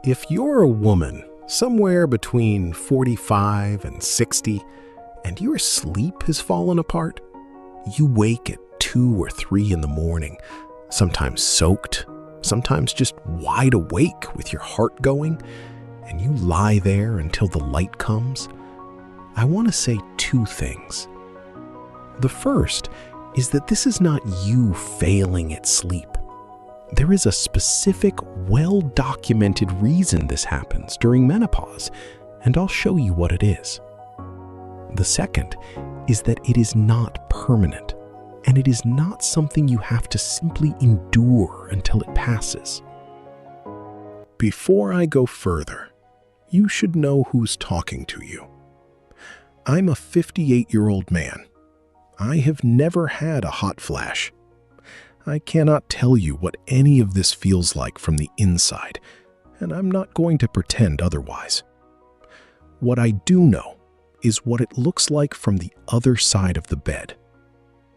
If you're a woman somewhere between 45 and 60 and your sleep has fallen apart, you wake at 2 or 3 in the morning, sometimes soaked, sometimes just wide awake with your heart going, and you lie there until the light comes, I want to say 2 things. The first is that this is not you failing at sleep. There is a specific, well-documented reason this happens during menopause, and I'll show you what it is. The second is that it is not permanent, and it is not something you have to simply endure until it passes. Before I go further, you should know who's talking to you. I'm a 58-year-old man. I have never had a hot flash. I cannot tell you what any of this feels like from the inside, and I'm not going to pretend otherwise. What I do know is what it looks like from the other side of the bed.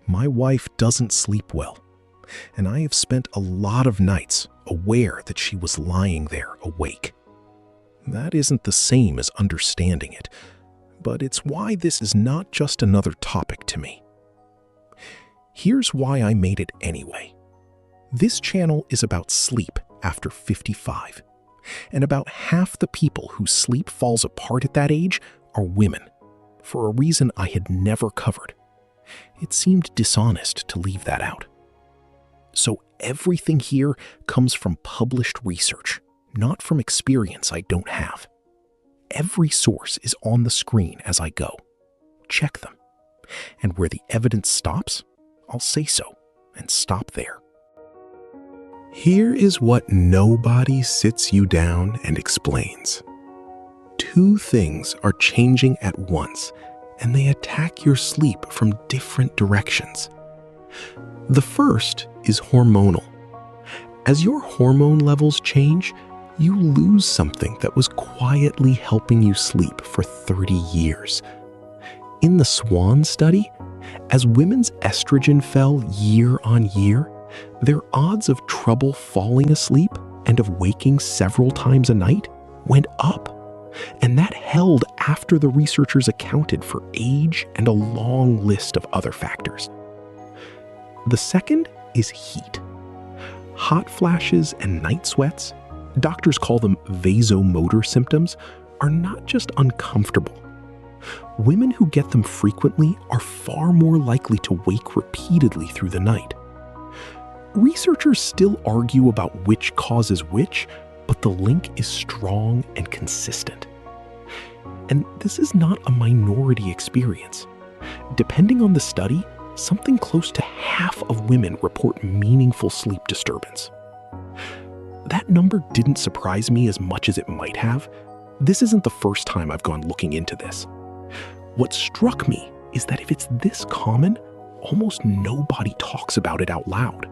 My wife doesn't sleep well, and I have spent a lot of nights aware that she was lying there awake. That isn't the same as understanding it, but it's why this is not just another topic to me. Here's why I made it anyway. This channel is about sleep after 55, and about half the people whose sleep falls apart at that age are women, for a reason I had never covered. It seemed dishonest to leave that out. So everything here comes from published research, not from experience I don't have. Every source is on the screen as I go. Check them. And where the evidence stops, I'll say so and stop there. Here is what nobody sits you down and explains. 2 things are changing at once, and they attack your sleep from different directions. The first is hormonal. As your hormone levels change, you lose something that was quietly helping you sleep for 30 years. In the SWAN study, as women's estrogen fell year on year, their odds of trouble falling asleep and of waking several times a night went up. And that held after the researchers accounted for age and a long list of other factors. The second is heat. Hot flashes and night sweats, doctors call them vasomotor symptoms, are not just uncomfortable. Women who get them frequently are far more likely to wake repeatedly through the night. Researchers still argue about which causes which, but the link is strong and consistent. And this is not a minority experience. Depending on the study, something close to half of women report meaningful sleep disturbance. That number didn't surprise me as much as it might have. This isn't the first time I've gone looking into this. What struck me is that if it's this common, almost nobody talks about it out loud.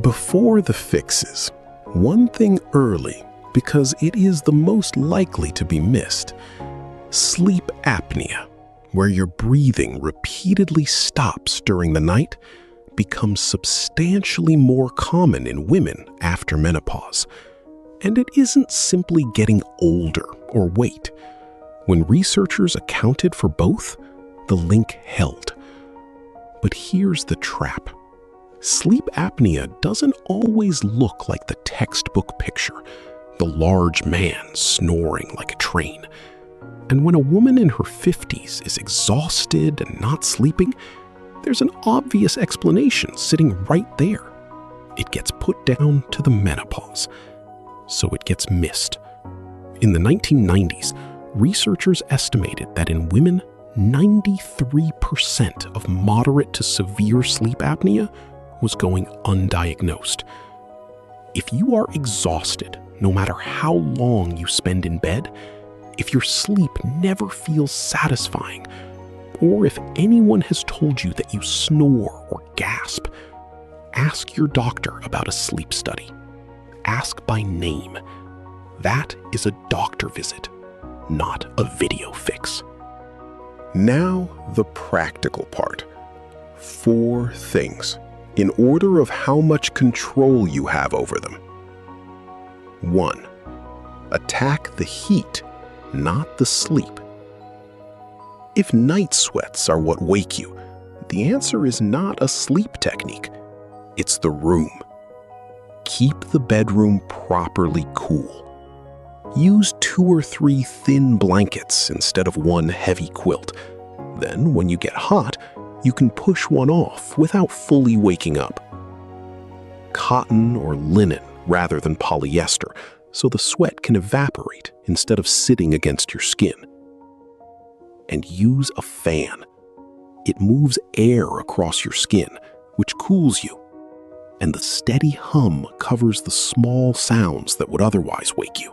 Before the fixes, one thing early, because it is the most likely to be missed: sleep apnea, where your breathing repeatedly stops during the night, becomes substantially more common in women after menopause. And it isn't simply getting older or weight. When researchers accounted for both, the link held. But here's the trap. Sleep apnea doesn't always look like the textbook picture, the large man snoring like a train. And when a woman in her 50s is exhausted and not sleeping, there's an obvious explanation sitting right there. It gets put down to the menopause, so it gets missed. In the 1990s, researchers estimated that in women, 93% of moderate to severe sleep apnea was going undiagnosed. If you are exhausted, no matter how long you spend in bed, if your sleep never feels satisfying, or if anyone has told you that you snore or gasp, ask your doctor about a sleep study. Ask by name. That is a doctor visit, not a video fix. Now, the practical part. 4 things, in order of how much control you have over them. 1. Attack the heat, not the sleep. If night sweats are what wake you, the answer is not a sleep technique. It's the room. Keep the bedroom properly cool. Use 2 or 3 thin blankets instead of one heavy quilt. Then, when you get hot, you can push one off without fully waking up. Cotton or linen rather than polyester, so the sweat can evaporate instead of sitting against your skin. And use a fan. It moves air across your skin, which cools you, and the steady hum covers the small sounds that would otherwise wake you.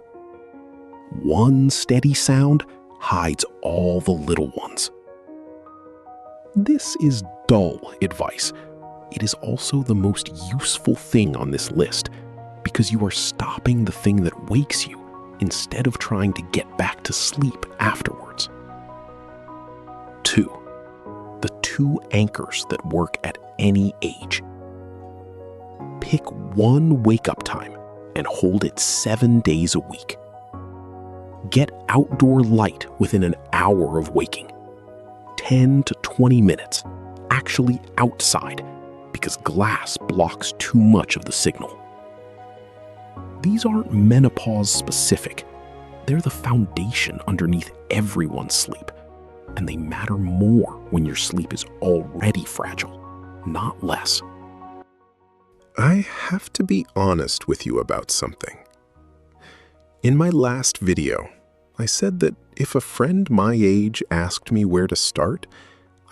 One steady sound hides all the little ones. This is dull advice. It is also the most useful thing on this list because you are stopping the thing that wakes you instead of trying to get back to sleep afterwards. 2. The 2 anchors that work at any age. Pick one wake-up time and hold it 7 days a week. Get outdoor light within an hour of waking. 10 to 20 minutes, actually outside, because glass blocks too much of the signal. These aren't menopause specific. They're the foundation underneath everyone's sleep, and they matter more when your sleep is already fragile, not less. I have to be honest with you about something. In my last video, I said that if a friend my age asked me where to start,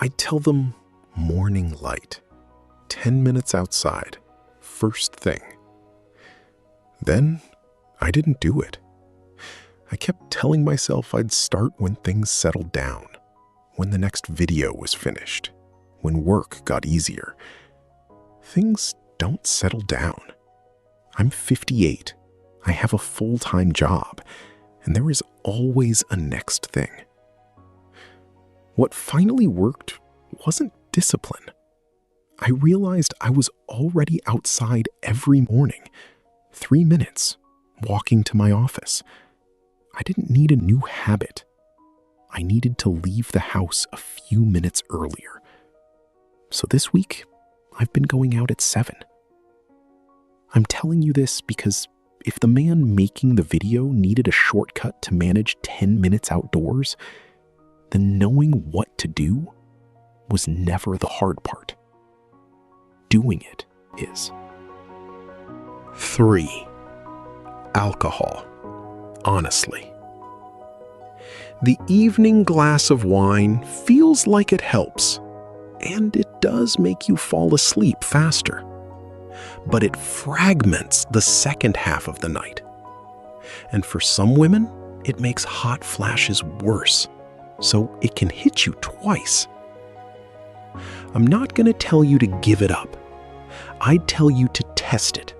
I'd tell them morning light, 10 minutes outside, first thing. Then I didn't do it. I kept telling myself I'd start when things settled down, when the next video was finished, when work got easier. Things don't settle down. I'm 58. I have a full-time job, and there is always a next thing. What finally worked wasn't discipline. I realized I was already outside every morning, 3 minutes, walking to my office. I didn't need a new habit. I needed to leave the house a few minutes earlier. So this week, I've been going out at 7. I'm telling you this because if the man making the video needed a shortcut to manage 10 minutes outdoors, then knowing what to do was never the hard part. Doing it is. 3. Alcohol. Honestly. The evening glass of wine feels like it helps, and it does make you fall asleep faster. But it fragments the second half of the night. And for some women, it makes hot flashes worse, so it can hit you twice. I'm not going to tell you to give it up. I'd tell you to test it.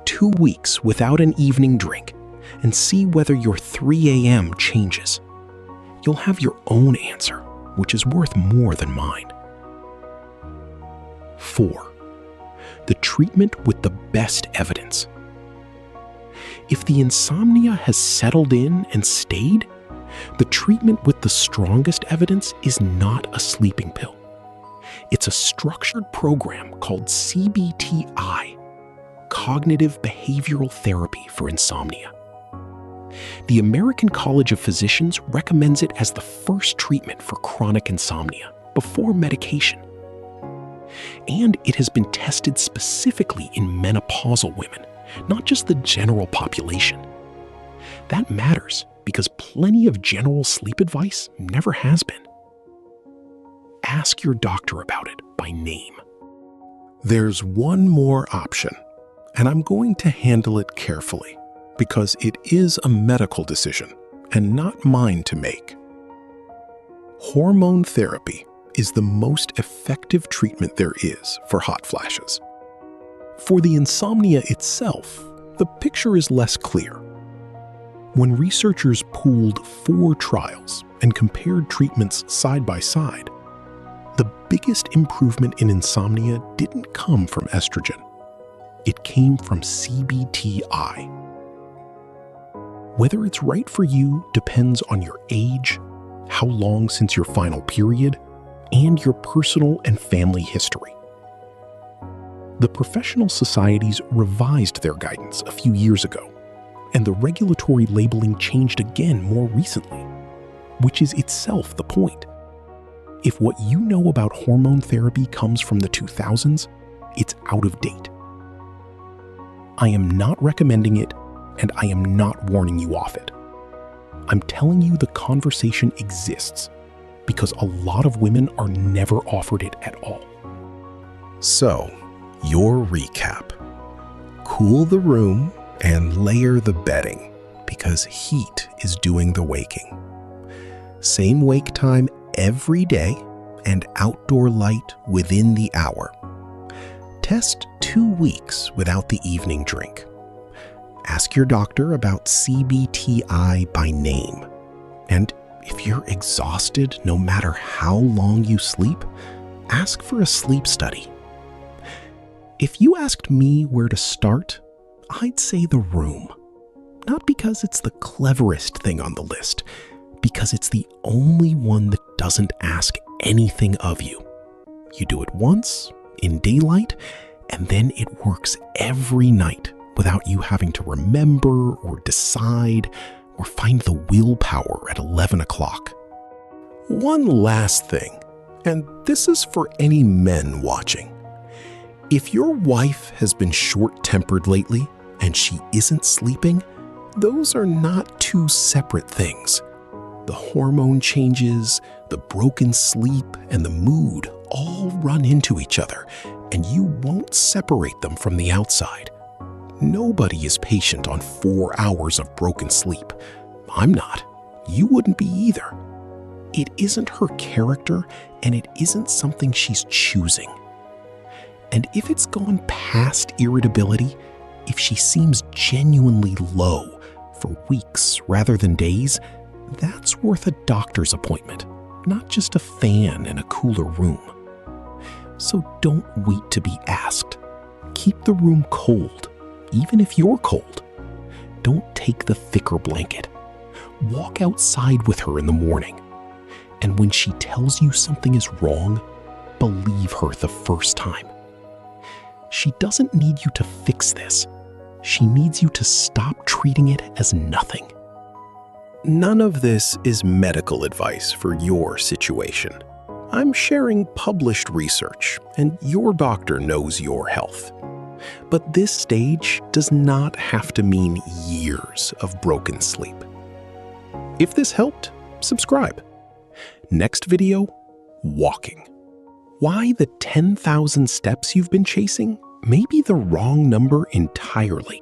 2 weeks without an evening drink and see whether your 3 a.m. changes. You'll have your own answer, which is worth more than mine. 4. The treatment with the best evidence. If the insomnia has settled in and stayed, the treatment with the strongest evidence is not a sleeping pill. It's a structured program called CBT-I, Cognitive Behavioral Therapy for Insomnia. The American College of Physicians recommends it as the first treatment for chronic insomnia before medication. And it has been tested specifically in menopausal women, not just the general population. That matters because plenty of general sleep advice never has been. Ask your doctor about it by name. There's one more option, and I'm going to handle it carefully because it is a medical decision and not mine to make. Hormone therapy is the most effective treatment there is for hot flashes. For the insomnia itself, the picture is less clear. When researchers pooled 4 trials and compared treatments side by side, the biggest improvement in insomnia didn't come from estrogen. It came from CBT-I. Whether it's right for you depends on your age, how long since your final period, and your personal and family history. The professional societies revised their guidance a few years ago, and the regulatory labeling changed again more recently, which is itself the point. If what you know about hormone therapy comes from the 2000s, it's out of date. I am not recommending it, and I am not warning you off it. I'm telling you the conversation exists because a lot of women are never offered it at all. So, your recap. Cool the room and layer the bedding because heat is doing the waking. Same wake time every day and outdoor light within the hour. Test 2 weeks without the evening drink. Ask your doctor about CBT-I by name. And if you're exhausted no matter how long you sleep, ask for a sleep study. If you asked me where to start, I'd say the room. Not because it's the cleverest thing on the list, because it's the only one that doesn't ask anything of you. You do it once, in daylight, and then it works every night without you having to remember or decide or find the willpower at 11 o'clock. One last thing, and this is for any men watching. If your wife has been short-tempered lately and she isn't sleeping, those are not two separate things. The hormone changes, the broken sleep, and the mood all run into each other, and you won't separate them from the outside. Nobody is patient on 4 hours of broken sleep. I'm not. You wouldn't be either. It isn't her character, and it isn't something she's choosing. And if it's gone past irritability, if she seems genuinely low for weeks rather than days, that's worth a doctor's appointment, not just a fan in a cooler room. So don't wait to be asked. Keep the room cold, even if you're cold. Don't take the thicker blanket. Walk outside with her in the morning. And when she tells you something is wrong, believe her the first time. She doesn't need you to fix this. She needs you to stop treating it as nothing. None of this is medical advice for your situation. I'm sharing published research, and your doctor knows your health. But this stage does not have to mean years of broken sleep. If this helped, subscribe. Next video, walking. Why the 10,000 steps you've been chasing may be the wrong number entirely.